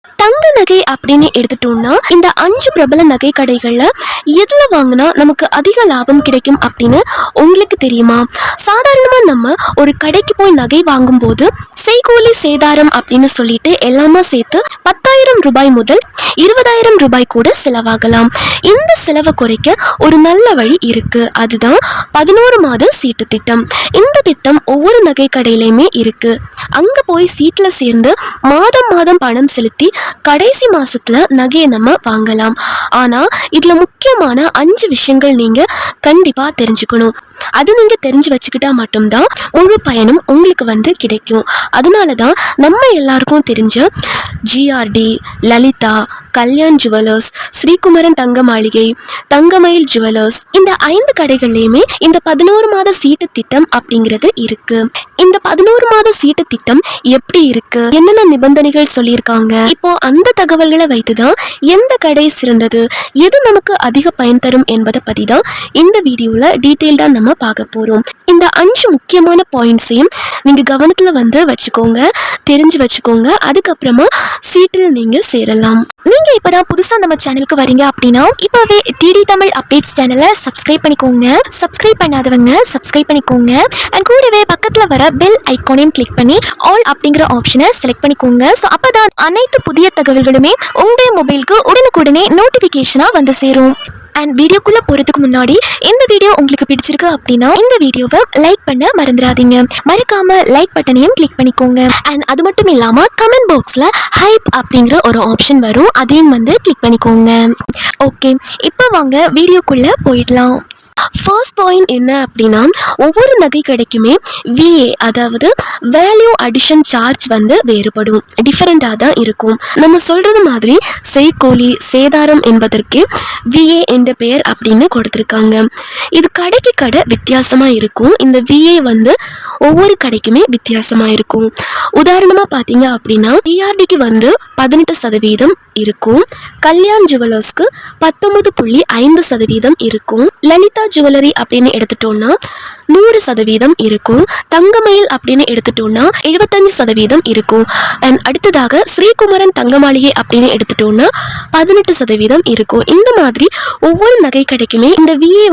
தங்க நகை அப்படின்னு எடுத்துட்டோம்னா இந்த 5 பிரபல நகை கடைகள்ல எதுல வாங்கினா நமக்கு அதிக லாபம் கிடைக்கும் அப்படின்னு உங்களுக்கு தெரியுமா? சாதாரணமா நம்ம ஒரு கடைக்கு போய் நகை வாங்கும்போது செய்கூலி சேதாரம் அப்படின்னு சொல்லிட்டு எல்லாமே சேர்த்து 10,000 ரூபாய் முதல் 20,000 ரூபாய் கூட செலவாகலாம். இந்த செலவை குறைக்க ஒரு நல்ல வழி இருக்கு. அதுதான் 11 மாத சீட்டு திட்டம். இந்த திட்டம் ஒவ்வொரு நகை கடையிலையுமே இருக்கு. அங்க போய் சீட்ல சேர்ந்து மாதம் மாதம் பணம் செலுத்தி கடைசி மாசத்துல நகையை நம்ம வாங்கலாம். ஆனா இதுல முக்கியமான 5 விஷயங்கள் நீங்க கண்டிப்பா தெரிஞ்சுக்கணும். அது நீங்க தெரிஞ்சு வச்சுக்கிட்டா மட்டும்தான் முழு பயனும் உங்களுக்கு கிடைக்கும். அதனாலதான் நம்ம எல்லாருக்கும் தெரிஞ்ச ஜிஆர்டி, லலிதா, கல்யாண் ஜுவல்லர்ஸ், ஸ்ரீகுமரன் தங்க மாளிகை, தங்கமயில் ஜுவல்லர்ஸ் இந்த 5 கடைகள்லயுமே இந்த 11 மாத சீட்டு திட்டம் அப்படிங்கிறது இருக்கு. இந்த 11 மாத சீட்டு திட்டம் எப்படி இருக்கு, என்னென்ன நிபந்தனைகள் சொல்லியிருக்காங்க, இப்போ அந்த தகவல்களை வைத்துதான் எந்த கடை சிறந்தது, எது நமக்கு அதிக பயன் தரும் என்பதை பத்தி தான் இந்த வீடியோல டீட்டெயில்டா நம்ம பார்க்க போறோம். இந்த 5 முக்கியமான பாயிண்ட்ஸையும் நீங்க கவனத்துல வச்சுக்கோங்க, தெரிஞ்சு வச்சுக்கோங்க. அதுக்கப்புறமா சீட்டில் நீங்க சேரலாம். நீங்க இப்பதான் புதுசா நம்ம சேனலுக்கு வரீங்க அப்படின்னா இப்பவே டிடி தமிழ் அப்டேட்ஸ் சேனலை சப்ஸ்கிரைப் பண்ணிக்கோங்க. சப்ஸ்கிரைப் பண்ணாதவங்க சப்ஸ்கிரைப் பண்ணிக்கோங்க. அண்ட் கூடவே பக்கத்துல வர பெல் ஐகானையும் கிளிக் பண்ணி ஆல் அப்படிங்கிற ஆப்ஷனை செலக்ட் பண்ணிக்கோங்க. ஸோ அப்பதான் அனைத்து புதிய தகவல்களுமே உங்களுடைய மொபைலுக்கு உடனுக்குடனே நோட்டிபிகேஷனா வந்து சேரும். அண்ட் வீடியோக்குள்ள போறதுக்கு முன்னாடி இந்த வீடியோ உங்களுக்கு பிடிச்சிருக்கு அப்படின்னா இந்த வீடியோவை லைக் பண்ண மறந்துடாதீங்க. மறக்காம லைக் பட்டனையும் கிளிக் பண்ணிக்கோங்க. அண்ட் அது மட்டும் இல்லாம கமெண்ட் பாக்ஸ்ல ஹைப் அப்படிங்கிற ஒரு ஆப்ஷன் வரும், அதையும் கிளிக் பண்ணிக்கோங்க. ஓகே, இப்போ வாங்க வீடியோக்குள்ள போயிடலாம். ஃபர்ஸ்ட் பாயிண்ட் என்ன அப்படின்னா, ஒவ்வொரு நகை கடைக்குமே விஏ அதாவது வேல்யூ அடிஷன் சார்ஜ் வேறுபடும், டிஃபரெண்டாக தான் இருக்கும். நம்ம சொல்றது மாதிரி செய்கூலி சேதாரம் என்பதற்கு விஏ என்ற பெயர் அப்படின்னு கொடுத்துருக்காங்க. இது கடைக்கு கடை வித்தியாசமா இருக்கும். இந்த விஏ ஒவ்வொரு கடைக்குமே வித்தியாசமா இருக்கும். உதாரணமா பார்த்தீங்க அப்படின்னா டிஆர்டிக்கு 18% இருக்கும், கல்யாண் ஜுவல்லர்ஸ்க்கு 19.5% இருக்கும், லலிதா ஜுவல்லரி அப்படின்னு எடுத்துட்டோம்னா 100% இருக்கும், தங்கமயில் அப்படின்னு எடுத்துட்டோம்னா 75% இருக்கும். அண்ட் அடுத்ததாக ஸ்ரீகுமரன் தங்க மாளிகை அப்படின்னு எடுத்துட்டோம்னா 18% இருக்கும். இந்த மாதிரி ஒவ்வொரு நகை கடைக்குமே இந்த விஏ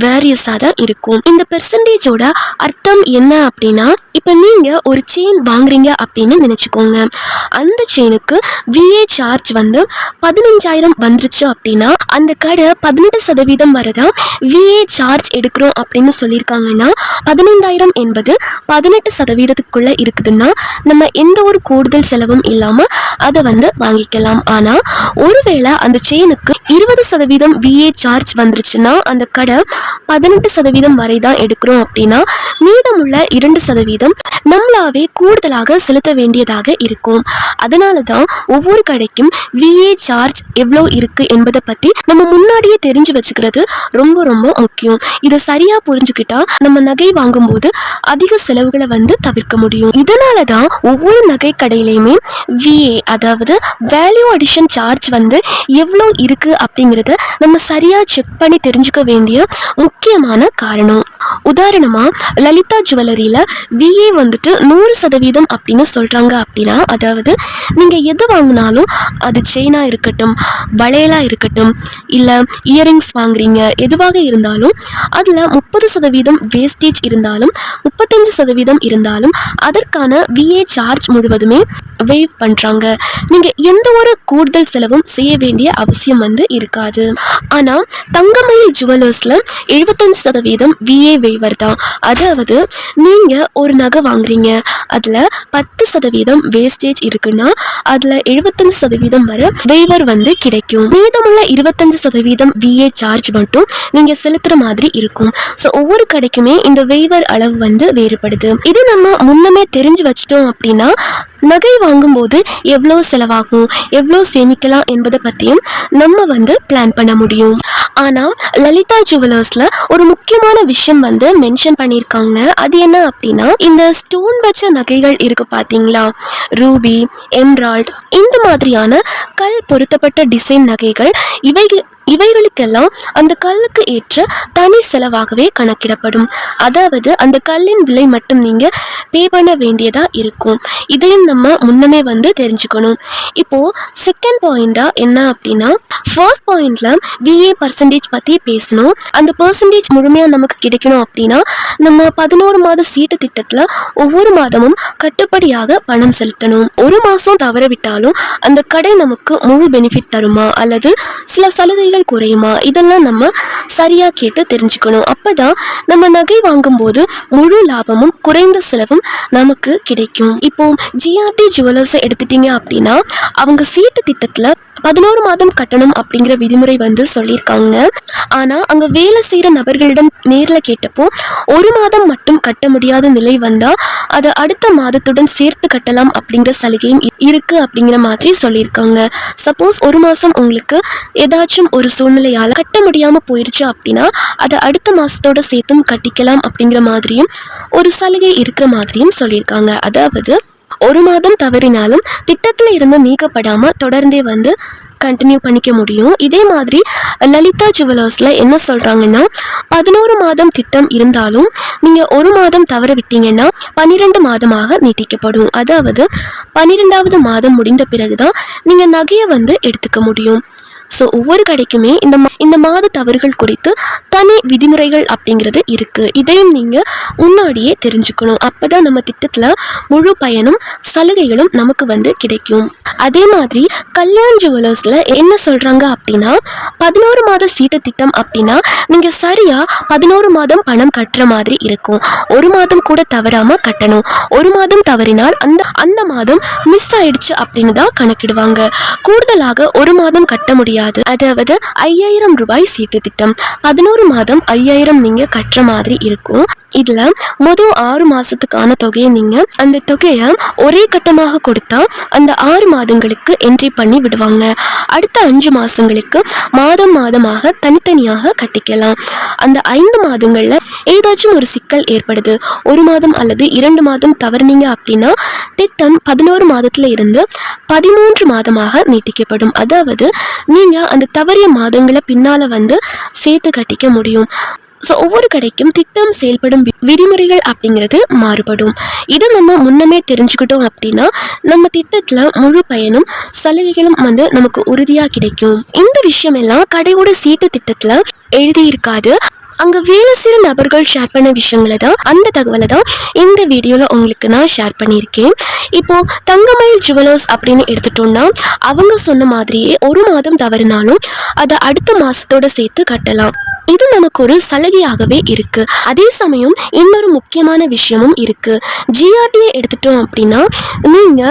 வேரியஸாக தான் இருக்கும். இந்த பெர்சன்டேஜோட அர்த்தம் என்ன அப்படின்னா, இப்போ நீங்க ஒரு செயின் வாங்குறீங்க அப்படின்னு நினைச்சுக்கோங்க. அந்த செயினுக்கு விஏ சார்ஜ் 15,000 வந்துருச்சு அப்படின்னா அந்த கடை 18% வரதான் விஏ சார்ஜ் எடுக்கிறோம் அப்படின்னு சொல்லியிருக்காங்கன்னா 15,000 என்பது 18%க்குள்ள இருக்குதுன்னா நம்ம எந்த ஒரு கூடுதல் செலவும் இல்லாம அதை வாங்கிக்கலாம். ஆனா ஒருவேளை அந்த செயினுக்கு 20% விஏ சார்ஜ் வந்துருச்சுன்னா அந்த கடை 18% வரை தான் எடுக்கிறோம் அப்படின்னா மீதமுள்ள 2% நம்மளாவே கூடுதலாக செலுத்த வேண்டியதாக இருக்கும். அதனால தான் ஒவ்வொரு கடைக்கும் விஏ சார்ஜ் எவ்வளோ இருக்கு என்பதை பத்தி நம்ம முன்னாடியே தெரிஞ்சு வச்சுக்கிறது ரொம்ப ரொம்ப முக்கியம். இதை சரியா புரிஞ்சுக்கிட்டா நம்ம நகை வாங்கும்போது அதிக செலவுகளை தவிர்க்க முடியும். இதனால தான் ஒவ்வொரு நகை கடையிலையுமே விஏ அதாவது வேல்யூ அடிஷன் சார்ஜ் எவ்வளோ இருக்கு அப்படிங்கிறத நம்ம சரியா செக் பண்ணி தெரிஞ்சுக்க வேண்டிய முக்கியமான காரணம். உதாரணமா லலிதா ஜுவல்லரியில விஏ 100% அப்படின்னு சொல்றாங்க அப்படின்னா, அதாவது நீங்க எது வாங்கினாலும் அது செயினா இருக்கட்டும், வளையலா இருக்கட்டும், இல்ல இயரிங்ஸ் வாங்குறீங்க, எதுவாக இருந்தாலும் அதுல 30% வேஸ்டேஜ் இருந்தாலும் 35% இருந்தாலும் அதற்கான விஏ சார்ஜ் முழுவதுமே வேவ் பண்றாங்க. நீங்க எந்த ஒரு கூடுதல் செலவும் செய்ய வேண்டிய அவசியம் இருக்காது. ஆனா தங்கமயில் ஜுவல்லர்ஸ்ல 75% விஏ வேவர் தான். அதாவது நீங்க ஒரு நகை வாங்குறீங்க, அதுல 10% வேஸ்டேஜ் இருக்குன்னா அதுல 75% வரை வேவர் கிடைக்கும். மீதமுள்ள 25% விஏ சார்ஜ் மட்டும் நீங்க செலுத்துற மாதிரி இருக்கும். ஸோ ஒவ்வொரு கடைக்குமே இந்த வேவர் அளவு வேறுபடுது. இது நம்ம முன்னமே தெரிஞ்சு வச்சிட்டோம் அப்படின்னா நகை வாங்கும்போது எவ்வளோ செலவாகும், எவ்வளோ சேமிக்கலாம் என்பதை பற்றியும் நம்ம பிளான் பண்ண முடியும். ஆனால் லலிதா ஜுவல்லர்ஸ்ல ஒரு முக்கியமான விஷயம் மென்ஷன் பண்ணியிருக்காங்க. அது என்ன அப்படின்னா, இந்த ஸ்டோன் வச்ச நகைகள் இருக்கு பார்த்தீங்களா, ரூபி, எம்ராய்ட், இந்த மாதிரியான கல் பொருத்தப்பட்ட டிசைன் நகைகள் இவைகளுக்கெல்லாம் அந்த கல்லுக்கு ஏற்ற தனி செலவாகவே கணக்கிடப்படும். அதாவது அந்த கல்லின் விலை மட்டும் நீங்க பே பண்ண வேண்டியதா இருக்கும். இதையும் நம்ம முன்னமே தெரிஞ்சுக்கணும். இப்போ செகண்ட் பாயிண்டா என்ன அப்படின்னா, ஃபர்ஸ்ட் பாயிண்ட்ல விஏ பர்சன்டேஜ் பத்தி பேசணும். அந்த பர்சன்டேஜ் முழுமையா நமக்கு கிடைக்கணும் அப்படின்னா நம்ம 11 மாத சீட்டு திட்டத்துல ஒவ்வொரு மாதமும் கட்டுப்படியாக பணம் செலுத்தணும். ஒரு மாசம் தவற விட்டாலும் அந்த கடை நமக்கு முழு பெனிஃபிட் தருமா அல்லது சில சலுகைகள் குறையுமா, இதெல்லாம் நம்ம சரியா கேட்டு தெரிஞ்சுக்கணும். அப்பதான் நம்ம நகை வாங்கும் போது முழு லாபமும் குறைந்த செலவும் நமக்கு கிடைக்கும். இப்போ ஜிஆர்டி ஜுவல்லர்ஸ் எடுத்துட்டீங்க அப்படின்னா அவங்க சீட்டு திட்டத்துல 11 மாதம் கட்டணும் அப்படிங்கிற விதிமுறை சொல்லியிருக்காங்க. ஆனா அங்க வேலை செய்யற நபர்களிடம் நேர்ல கேட்டப்போ ஒரு மாதம் மட்டும் கட்ட முடியாத நிலை வந்தா அதை அடுத்த மாதத்துடன் சேர்த்து கட்டலாம் அப்படிங்கிற சலுகையும் இருக்கு அப்படிங்கிற மாதிரி சொல்லியிருக்காங்க. சப்போஸ் ஒரு மாசம் உங்களுக்கு ஏதாச்சும் ஒரு சூழ்நிலையால கட்ட முடியாம போயிருச்சு அப்படின்னா அதை அடுத்த மாசத்தோட சேர்த்தும் கட்டிக்கலாம் அப்படிங்கிற மாதிரியும் ஒரு சலுகை இருக்கிற மாதிரியும் சொல்லியிருக்காங்க. அதாவது ஒரு மாதம் தவறினாலும் திட்டத்துல இருந்து நீக்கப்படாம தொடர்ந்தே கண்டினியூ பண்ணிக்க முடியும். இதே மாதிரி லலிதா ஜுவல்லர்ஸ்ல என்ன சொல்றாங்கன்னா 11 மாதம் திட்டம் இருந்தாலும் நீங்க ஒரு மாதம் தவற விட்டீங்கன்னா 12 மாதமாக நீட்டிக்கப்படும். அதாவது 12வது மாதம் முடிந்த பிறகுதான் நீங்க நகையை எடுத்துக்க முடியும். ஸோ ஒவ்வொரு கடைக்குமே இந்த மாத தவறுகள் குறித்து தனி விதிமுறைகள் அப்படிங்கிறது இருக்கு. இதையும் நீங்க முன்னாடியே தெரிஞ்சுக்கணும். அப்பதான் நம்ம திட்டத்துல முழு பயனும் சலுகைகளும் நமக்கு கிடைக்கும். அதே மாதிரி கல்யாண் ஜுவல்லர்ஸ்ல என்ன சொல்றாங்க அப்படின்னா 11 மாத சீட்டு திட்டம் அப்படின்னா நீங்க சரியா 11 மாதம் பணம் கட்டுற மாதிரி இருக்கும். ஒரு மாதம் கூட தவறாம கட்டணும். ஒரு மாதம் தவறினால் அந்த மாதம் மிஸ் ஆயிடுச்சு அப்படின்னு தான் கணக்கிடுவாங்க. கூடுதலாக ஒரு மாதம் கட்ட முடியாது. அதாவது 5000 ரூபாய் சீட்டு திட்டம், 11 மாதம் 5000 நீங்க கட்டுற மாதிரி இருக்கும். இதுல முதல் 6 மாசத்துக்கான தொகையை நீங்க அந்த தொகையை ஒரே கட்டமாக கொடுத்தா அந்த 6 மாதங்களுக்கு என்ட்ரி பண்ணி விடுவாங்க. அடுத்த 5 மாசங்களுக்கு மாதமாக தனித்தனியாக கட்டிக்கலாம். அந்த 5 மாதங்கள்ல ஏதாச்சும் ஒரு சிக்கல் ஏற்படுது, ஒரு மாதம் அல்லது 2 மாதம் தவறுனீங்க அப்படின்னா திட்டம் 11 மாதத்துல இருந்து 13 மாதமாக நீட்டிக்கப்படும். அதாவது நீங்க அந்த தவறிய மாதங்களை பின்னால சேர்த்து கட்டிக்க முடியும். ஸோ ஒவ்வொரு கடைக்கும் திட்டம் செயல்படும் விதிமுறைகள் அப்படிங்கிறது மாறுபடும். இதை நம்ம முன்னமே தெரிஞ்சுக்கிட்டோம் அப்படின்னா நம்ம திட்டத்துல முழு பயனும் சலுகைகளும் நமக்கு உறுதியா கிடைக்கும். இந்த விஷயம் எல்லாம் கடையோட சீட்டு திட்டத்துல எழுதியிருக்காது. அங்க வேலை செய்கிற நபர்கள் ஷேர் பண்ண விஷயங்களை தான், அந்த தகவலை தான் இந்த வீடியோவில் உங்களுக்கு நான் ஷேர் பண்ணியிருக்கேன். இப்போ தங்கமயில் ஜுவல்லர்ஸ் அப்படின்னு எடுத்துட்டோம்னா அவங்க சொன்ன மாதிரியே ஒரு மாதம் தவறினாலும் அதை அடுத்த மாசத்தோட சேர்த்து கட்டலாம். இது நமக்கு ஒரு சலுகையாகவே இருக்கு. அதே சமயம் இன்னொரு முக்கியமான விஷயமும் இருக்கு. ஜிஆர்டியை எடுத்துட்டோம் அப்படின்னா நீங்க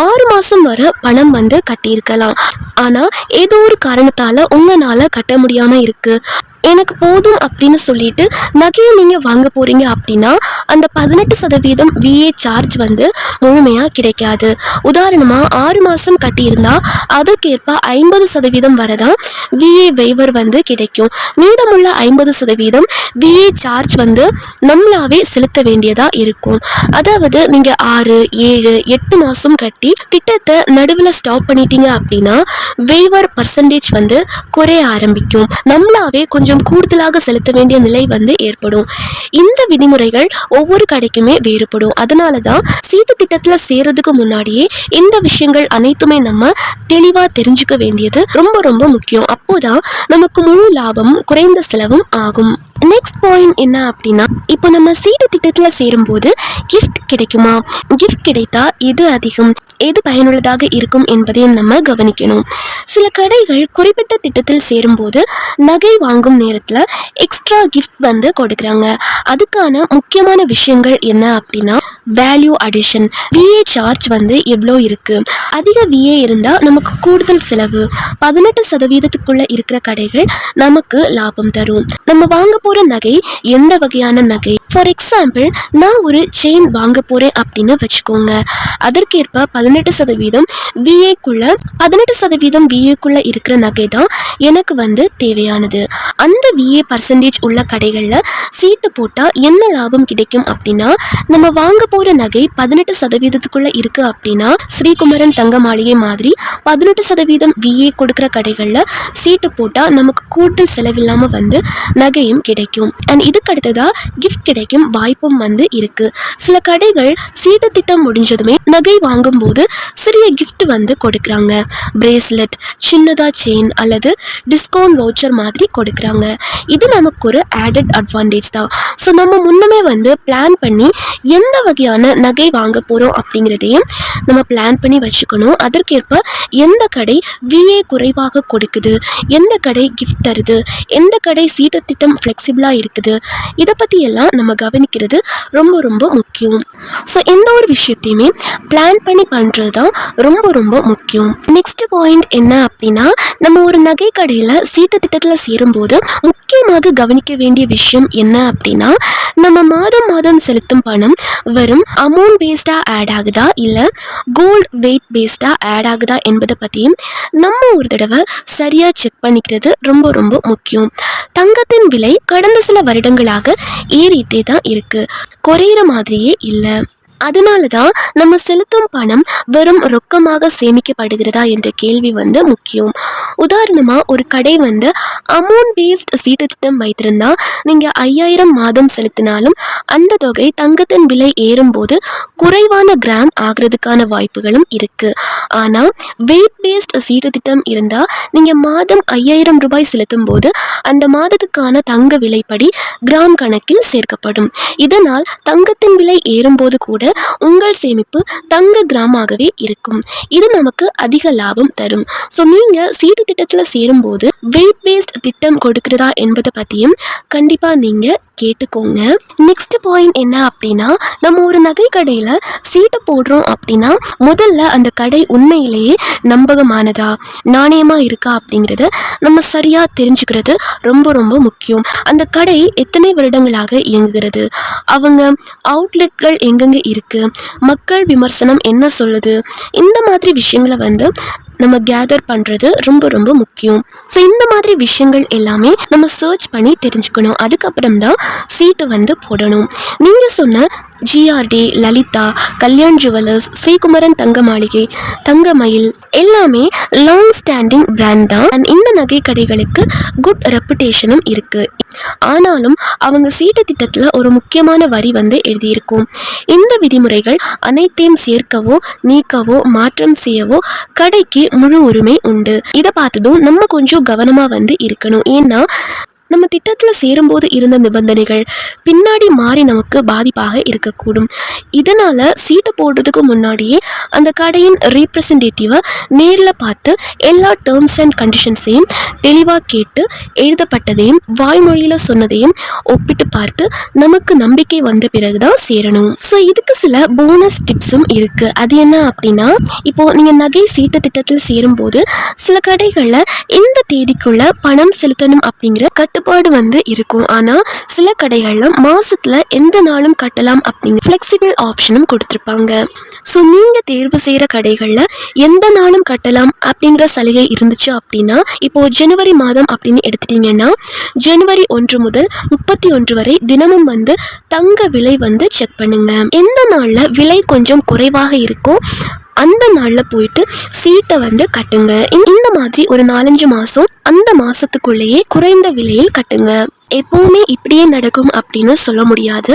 6 மாசம் வரை பணம் கட்டியிருக்கலாம். ஆனா ஏதோ ஒரு காரணத்தால உங்களால கட்ட முடியாம இருக்கு, எனக்கு போதும் அப்படின்னு சொல்லிட்டு நகையை நீங்க வாங்க போறீங்க அப்படின்னா அந்த 18% விஏ சார்ஜ் முழுமையா கிடைக்காது. உதாரணமா 6 மாசம் கட்டியிருந்தா அதற்கேற்ப 50% வரதான் விஏ வெய்வர் கிடைக்கும். மீதமுள்ள 50% விஏ சார்ஜ் நம்மளாவே செலுத்த வேண்டியதா இருக்கும். அதாவது நீங்க 6, 7, 8 மாசம் கட்டி திட்டத்தை நடுவில் ஸ்டாப் பண்ணிட்டீங்க அப்படின்னா வெய்வர் பர்சன்டேஜ் குறைய ஆரம்பிக்கும். நம்மளாவே கொஞ்சம் கூடுதலாக செலுத்த வேண்டிய நிலை ஏற்படும். இந்த விதிமுறைகள் ஒவ்வொரு கடைக்குமே வேறுபடும். அதனாலதான் சீட்டு திட்டத்துல சேர்றதுக்கு முன்னாடியே இந்த விஷயங்கள் அனைத்துமே நம்ம தெளிவா தெரிஞ்சுக்க வேண்டியது ரொம்ப ரொம்ப முக்கியம். அப்போதான் நமக்கு முழு லாபமும் குறைந்த செலவும் ஆகும். நெக்ஸ்ட் பாயிண்ட் என்ன அப்படின்னா, இப்போ நம்ம சீட்டு திட்டத்துல சேரும்போது கிஃப்ட் கிடைக்குமா, கிஃப்ட் கிடைத்தா எது அதிகம், எது பயனுள்ளதாக இருக்கும் என்பதையும் நம்ம கவனிக்கணும். சில கடைகள் குறிப்பிட்ட திட்டத்தில் சேரும்போது நகை வாங்கும் நேரத்துல எக்ஸ்ட்ரா கிஃப்ட் கொடுக்குறாங்க. அதுக்கான முக்கியமான விஷயங்கள் என்ன அப்படின்னா வேல்யூ அடிஷன், விஏ சார்ஜ் எவ்வளோ இருக்கு. அதிக விஏ இருந்தா நமக்கு கூடுதல் செலவு. 18% இருக்கிற கடைகள் நமக்கு லாபம் தரும். நம்ம வாங்க போற நகை எந்த வகையான நகை. ஃபார் எக்ஸாம்பிள், நான் ஒரு செயின் வாங்க போறேன் அப்படின்னு வச்சுக்கோங்க. அதற்கேற்ப 18% விஏக்குள்ள 18% விஏக்குள்ள இருக்கிற நகை தான் எனக்கு வந்து தேவையானது. அந்த விஏ பர்சன்டேஜ் உள்ள கடைகளில் சீட்டு போட்டால் என்ன லாபம் கிடைக்கும் அப்படின்னா, நம்ம வாங்க போகிற நகை 18% இருக்கு அப்படின்னா ஸ்ரீகுமரன் தங்க மாளிகை மாதிரி 18% விஏ கொடுக்குற கடைகளில் சீட்டு போட்டால் நமக்கு கூடுதல் செலவில்லாமல் வந்து நகையும் கிடைக்கும். அண்ட் இதுக்கு அடுத்ததாக கிஃப்ட் கிடைக்கும் வாய்ப்பும் வந்து இருக்கு. சில கடைகள் சீட்டு திட்டம் முடிஞ்சதுமே நகை வாங்கும் போது சிறிய கிஃப்ட் வந்து கொடுக்குறாங்க. பிரேஸ்லெட், சின்னதா செயின் அல்லது டிஸ்கவுண்ட் வவுச்சர் மாதிரி கொடுக்குறாங்க. இது நமக்கு ஒரு ஆடட் அட்வான்டேஜ் தான். ஸோ நம்ம முன்னமே வந்து பிளான் பண்ணி எந்த வகையான நகை வாங்க போகிறோம் அப்படிங்கிறதையும் நம்ம பிளான் பண்ணி வச்சுக்கணும். அதற்கேற்ப எந்த கடை விஏ குறைவாக கொடுக்குது, எந்த கடை கிஃப்ட் தருது, எந்த கடை சீட்டு திட்டம் ஃப்ளெக்சிபிளாக இருக்குது, இதை பற்றி எல்லாம் நம்ம கவனிக்கிறது ரொம்ப ரொம்ப முக்கியம். ஸோ எந்த ஒரு விஷயத்தையுமே பிளான் பண்ணி பண்ணுறது தான் ரொம்ப ரொம்ப முக்கியம். நெக்ஸ்ட் பாயிண்ட் என்ன அப்படின்னா, நம்ம ஒரு நகை கடையில் சீட்டு திட்டத்தில் சேரும்போது முக்கியமாக கவனிக்க வேண்டிய விஷயம் என்ன அப்படின்னா, நம்ம மாதம் மாதம் செலுத்தும் பணம் வெறும் அமௌண்ட் பேஸ்டாக ஆட் ஆகுதா இல்லை கோல்டு வெயிட் பேஸ்டாக ஆட் ஆகுதா என்பதை பற்றியும் நம்ம ஒரு தடவை சரியாக செக் பண்ணிக்கிறது ரொம்ப ரொம்ப முக்கியம். தங்கத்தின் விலை கடந்த சில வருடங்களாக ஏறிட்டே தான் இருக்கு, குறையிற மாதிரியே இல்லை. அதனால தான் நம்ம செலுத்தும் பணம் வெறும் ரொக்கமாக சேமிக்கப்படுகிறதா என்ற கேள்வி வந்து முக்கியம். உதாரணமாக ஒரு கடை வந்து அமௌண்ட் பேஸ்ட் சீட்டு திட்டம் வைத்திருந்தா நீங்கள் 5000 மாதம் செலுத்தினாலும் அந்த தொகை தங்கத்தின் விலை ஏறும்போது குறைவான கிராம் ஆகிறதுக்கான வாய்ப்புகளும் இருக்கு. ஆனால் வெயிட் பேஸ்ட் சீட்டு திட்டம் இருந்தால் நீங்கள் மாதம் 5000 ரூபாய் செலுத்தும் போது அந்த மாதத்துக்கான தங்க விலைப்படி கிராம் கணக்கில் சேர்க்கப்படும். இதனால் தங்கத்தின் விலை ஏறும்போது கூட உங்கள் சேமிப்பு தங்க கிராமாகவே இருக்கும். இது நமக்கு அதிக லாபம் தரும். ஸோ நீங்கள் சீட்டு திட்டத்தில் சேரும்போது வெயிட் பேஸ்ட் திட்டம் கொடுக்கிறதா என்பதை பற்றியும் கண்டிப்பாக நீங்கள் கேட்டுக்கோங்க. நெக்ஸ்ட் பாயிண்ட் என்ன அப்படின்னா, நம்ம ஒரு நகை கடையில் சீட்டு போடுறோம் அப்படின்னா முதல்ல அந்த கடை உண்மையிலேயே நம்பகமானதா, நாணயமாக இருக்கா அப்படிங்கிறத நம்ம சரியாக தெரிஞ்சுக்கிறது ரொம்ப ரொம்ப முக்கியம். அந்த கடை எத்தனை வருடங்களாக இயங்குகிறது, அவங்க அவுட்லெட்கள் எங்கெங்கே இருக்குது, மக்கள் விமர்சனம் என்ன சொல்லுது, இந்த மாதிரி விஷயங்களை வந்து நம்ம கேதர் பண்ணுறது ரொம்ப ரொம்ப முக்கியம். ஸோ இந்த மாதிரி விஷயங்கள் எல்லாமே நம்ம சர்ச் பண்ணி தெரிஞ்சுக்கணும். அதுக்கப்புறம் தான் சீட்டு வந்து போடணும். நீங்கள் சொன்ன ஜிஆர்டி, லலிதா, கல்யாண் ஜுவல்லர்ஸ், ஸ்ரீகுமரன் தங்க மாளிகை, தங்கமயில் எல்லாமே லாங் ஸ்டாண்டிங் பிராண்ட் தான். அண்ட் இந்த நகை கடைகளுக்கு குட் ரெப்புடேஷனும் இருக்குது. ஆனாலும் அவங்க சீட்டு திட்டத்தில் ஒரு முக்கியமான வரி வந்து எழுதியிருக்கும். இந்த விதிமுறைகள் அனைத்தையும் சேர்க்கவோ நீக்கவோ மாற்றம் செய்யவோ கடைக்கு முழு உரிமை உண்டு. இதை பார்த்ததும் நம்ம கொஞ்சம் கவனமாக வந்து இருக்கணும். ஏன்னா நம்ம திட்டத்தில் சேரும்போது இருந்த நிபந்தனைகள் பின்னாடி மாறி நமக்கு பாதிப்பாக இருக்கக்கூடும். இதனால் சீட்டு போடுறதுக்கு முன்னாடியே அந்த கடையின் ரீப்ரசன்டேட்டிவை நேரில் பார்த்து எல்லா டேர்ம்ஸ் அண்ட் கண்டிஷன்ஸையும் தெளிவாக கேட்டு எழுதப்பட்டதையும் வாய்மொழியில் சொன்னதையும் ஒப்பிட்டு பார்த்து நமக்கு நம்பிக்கை வந்த பிறகு தான் சேரணும். ஸோ இதுக்கு சில போனஸ் டிப்ஸும் இருக்குது. அது என்ன அப்படின்னா, இப்போது நீங்கள் நகை சீட்டு திட்டத்தில் சேரும்போது சில கடைகளில் இந்த தேதிக்குள்ள பணம் செலுத்தணும் அப்படிங்கிற கட்டுப்பாடு வந்து இருக்கும். ஆனால் சில கடைகளில் மாதத்தில் எந்த நாளும் கட்டலாம் அப்படிங்கிற ஃப்ளெக்சிபிள் ஆப்ஷனும் கொடுத்துருப்பாங்க. ஸோ நீங்கள் தேர்வு செய்கிற கடைகளில் எந்த நாளும் கட்டலாம் அப்படிங்கிற சலுகை இருந்துச்சு அப்படின்னா, இப்போது ஜனவரி மாதம் அப்படின்னு எடுத்துட்டிங்கன்னா ஜனவரி 1 முதல் 31 வரை தினமும் வந்து தங்க விலை வந்து செக் பண்ணுங்க. எந்த நாளில் விலை கொஞ்சம் குறைவாக இருக்கோ அந்த நாளில் போயிட்டு சீட்டை வந்து கட்டுங்க. இந்த மாதிரி ஒரு 4-5 மாதம் அந்த மாதத்துக்குள்ளேயே குறைந்த விலையில் கட்டுங்க. எப்போவுமே இப்படியே நடக்கும் அப்படின்னு சொல்ல முடியாது.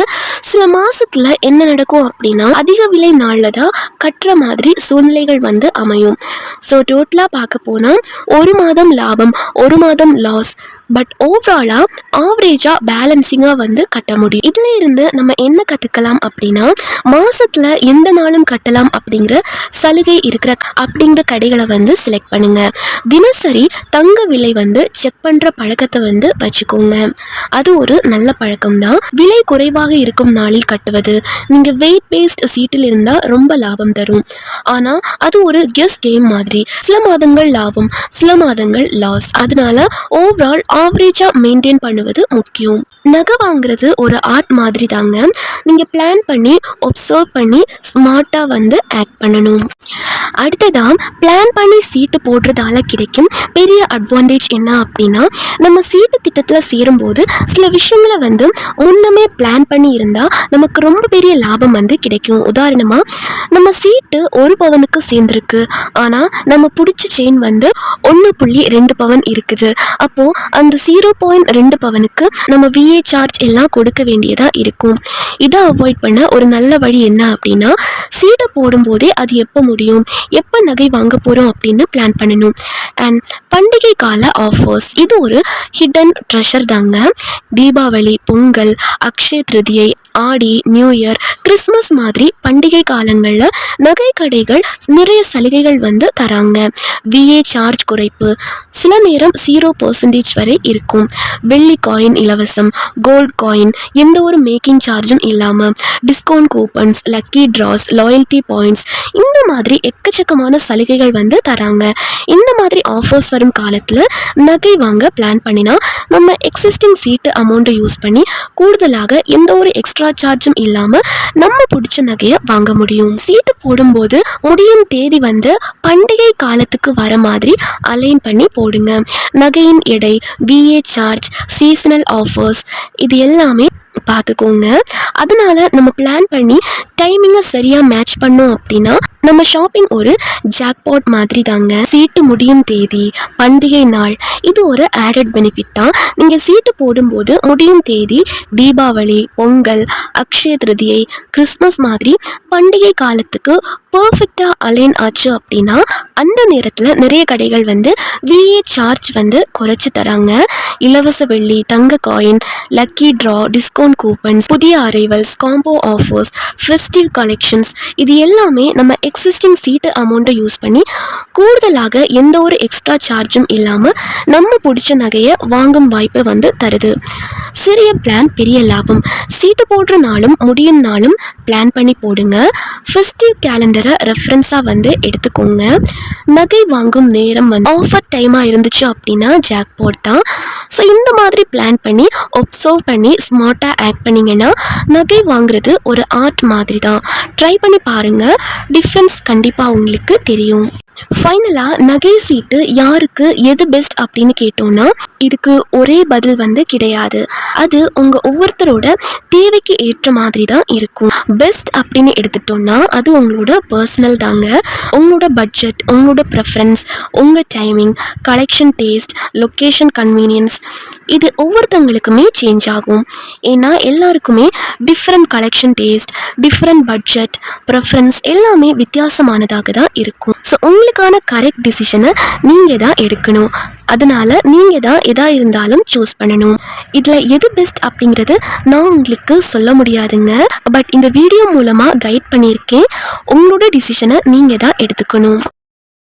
சில மாதத்தில் என்ன நடக்கும் அப்படின்னா, அதிக விலை நாளில் தான் கட்டுற மாதிரி சூழ்நிலைகள் வந்து அமையும். ஸோ டோட்டலாக பார்க்க போனால் ஒரு மாதம் லாபம், ஒரு மாதம் லாஸ், பட் ஓவராலாக ஆவரேஜாக பேலன்சிங்காக வந்து கட்ட முடியும். இதில் இருந்து நம்ம என்ன கற்றுக்கலாம் அப்படின்னா, மாதத்தில் எந்த நாளும் கட்டலாம் அப்படிங்கிற சலுகை இருக்கிற அப்படிங்கிற கடைகளை வந்து செலக்ட் பண்ணுங்கள். தினசரி தங்க விலை வந்து செக் பண்ணுற பழக்கத்தை வந்து வச்சுக்கோங்க. அது ஒரு நல்ல பழக்கம்தான். விலை குறைவாக இருக்கும் நாளில் கட்டுவது. நீங்கள் வெயிட் பேஸ்ட் சீட்டில் இருந்தால் ரொம்ப லாபம் தரும். ஆனால் அது ஒரு கெஸ் கேம் மாதிரி. சில மாதங்கள் லாபம், சில மாதங்கள் லாஸ். அதனால ஓவரால் ஆவரேஜாக மெயின்டைன் பண்ணுவது முக்கியம். நகை வாங்குறது ஒரு ஆர்ட் மாதிரி தாங்க. நீங்கள் பிளான் பண்ணி ஒப்சர்வ் பண்ணி ஸ்மார்ட்டாக வந்து ஆக்ட் பண்ணணும். அடுத்ததான் பிளான் பண்ணி சீட்டு போடுறதால கிடைக்கும் பெரிய அட்வான்டேஜ் என்ன அப்படின்னா, நம்ம சீட்டு திட்டத்தில் சேரும்போது சில விஷயங்களை வந்து முன்னமே பிளான் பண்ணி இருந்தால் நமக்கு ரொம்ப பெரிய லாபம் வந்து கிடைக்கும். உதாரணமாக, நம்ம சீட்டு 1 பவனுக்கு சேர்ந்துருக்கு, ஆனால் நம்ம பிடிச்ச செயின் வந்து 1.2 பவன் இருக்குது. அப்போது அந்த 0.2 பவனுக்கு நம்ம விஏ சார்ஜ் எல்லாம் கொடுக்க வேண்டியதாக இருக்கும். இதை அவாய்ட் பண்ண ஒரு நல்ல வழி என்ன அப்படின்னா, சீட்டை போடும்போதே அது எப்போ முடியும், எப்போ நகை வாங்க போகிறோம் அப்படின்னு பிளான் பண்ணணும். அண்ட் பண்டிகை கால ஆஃபர்ஸ், இது ஒரு ஹிடன் ட்ரெஷர் தாங்க. தீபாவளி, பொங்கல், அக்ஷய திருதியை, ஆடி, நியூ இயர், கிறிஸ்மஸ் மாதிரி பண்டிகை காலங்களில் நகை கடைகள் நிறைய சலுகைகள் வந்து தராங்க. விஏ சார்ஜ் குறைப்பு, சில நேரம் 0% வரை இருக்கும். வெள்ளி காயின் இலவசம், கோல்ட் காயின் எந்த ஒரு மேக்கிங் சார்ஜும் இல்லாமல், discount coupons, lucky Dras, loyalty points, இந்த மாதிரி எக்கச்சக்கமான சலுகைகள் வந்து தராங்க. இந்த மாதிரி ஆஃபர்ஸ் வரும் காலத்தில் நகை வாங்க பிளான் பண்ணினா நம்ம எக்ஸிஸ்டிங் சீட்டு அமௌண்ட்டை யூஸ் பண்ணி கூடுதலாக எந்த ஒரு எக்ஸ்ட்ரா சார்ஜும் இல்லாமல் நம்ம பிடிச்ச நகையை வாங்க முடியும். சீட்டு போடும்போது முடியும் தேதி வந்து பண்டிகை காலத்துக்கு வர மாதிரி அலைன் பண்ணி போடுங்க. நகையின் எடை, விஏ சார்ஜ், சீசனல் ஆஃபர்ஸ், இது எல்லாமே பார்த்துக்கோங்க. அதனால நம்ம பிளான் பண்ணி டைமிங்கை சரியாக மேட்ச் பண்ணோம் அப்படின்னா நம்ம ஷாப்பிங் ஒரு ஜாக்பாட் மாதிரி தாங்க. சீட்டு முடியும் தேதி, பண்டிகை நாள், இது ஒரு ஆடட் பெனிஃபிட் தான். நீங்கள் சீட்டு போடும்போது முடியும் தேதி தீபாவளி, பொங்கல், அக்ஷய திருதியை, கிறிஸ்மஸ் மாதிரி பண்டிகை காலத்துக்கு பர்ஃபெக்டாக அலைன் ஆச்சு அப்படின்னா அந்த நேரத்தில் நிறைய கடைகள் வந்து விஏ சார்ஜ் வந்து குறைச்சி தராங்க. இலவச வெள்ளி, தங்க coin, lucky draw, discount coupons, புதிய arrivals, combo offers, festive collections, இது எல்லாமே நம்ம எக்ஸிஸ்டிங் சீட்டு அமௌண்ட்டை யூஸ் பண்ணி கூடுதலாக எந்த ஒரு எக்ஸ்ட்ரா சார்ஜும் இல்லாமல் நம்ம பிடிச்ச நகையை வாங்கும் வாய்ப்பை வந்து தருது. சிறிய பிளான் பெரிய லாபம். சீட்டு போடுற நாளும் முடியும் நாளும் பிளான் பண்ணி போடுங்க. ஃபெஸ்டிவ் கேலண்டரை ரெஃபரன்ஸாக வந்து எடுத்துக்கோங்க. நகை வாங்கும் நேரம் வந்து ஆஃபர் டைமாக இருந்துச்சு அப்படின்னா ஜாக்பாட் தான். ஸோ இந்த மாதிரி பிளான் பண்ணி ஒப்சர்வ் பண்ணி ஸ்மார்ட்டாக ஆக்ட் பண்ணிங்கன்னா நகை வாங்குறது ஒரு ஆர்ட் மாதிரி தான். ட்ரை பண்ணி பாருங்கள், டிஃப்ரென்ஸ் கண்டிப்பாக உங்களுக்கு தெரியும். ஃபைனலாக நகை சீட்டு யாருக்கு எது பெஸ்ட் அப்படின்னு கேட்டோன்னா இதுக்கு ஒரே பதில் வந்து கிடையாது. அது உங்கள் ஒவ்வொருத்தரோட தேவைக்கு ஏற்ற மாதிரி தான் இருக்கும். பெஸ்ட் அப்படின்னு எடுத்துட்டோன்னா அது உங்களோட பர்சனல் தாங்க. உங்களோட பட்ஜெட், உங்களோட ப்ரெஃபரன்ஸ், உங்கள் timing, collection taste, location convenience, இது ஒவ்வொருத்தங்களுக்குமே சேஞ்ச் ஆகும். ஏன்னா எல்லாருக்குமே different collection taste, different budget, preference எல்லாமே வித்தியாசமானதாக தான் இருக்கும். ஸோ உங்களுக்கான கரெக்ட் டிசிஷனை நீங்கள் தான் எடுக்கணும். அதனால் நீங்கள் தான் எதாக இருந்தாலும் சூஸ் பண்ணணும். இதில் எது பெஸ்ட் அப்படிங்கிறது நான் உங்களுக்கு சொல்ல முடியாதுங்க. பட் இந்த வீடியோ மூலமாக கைட் பண்ணியிருக்கேன். உங்களோட டிசிஷனை நீங்கள் தான் எடுத்துக்கணும்.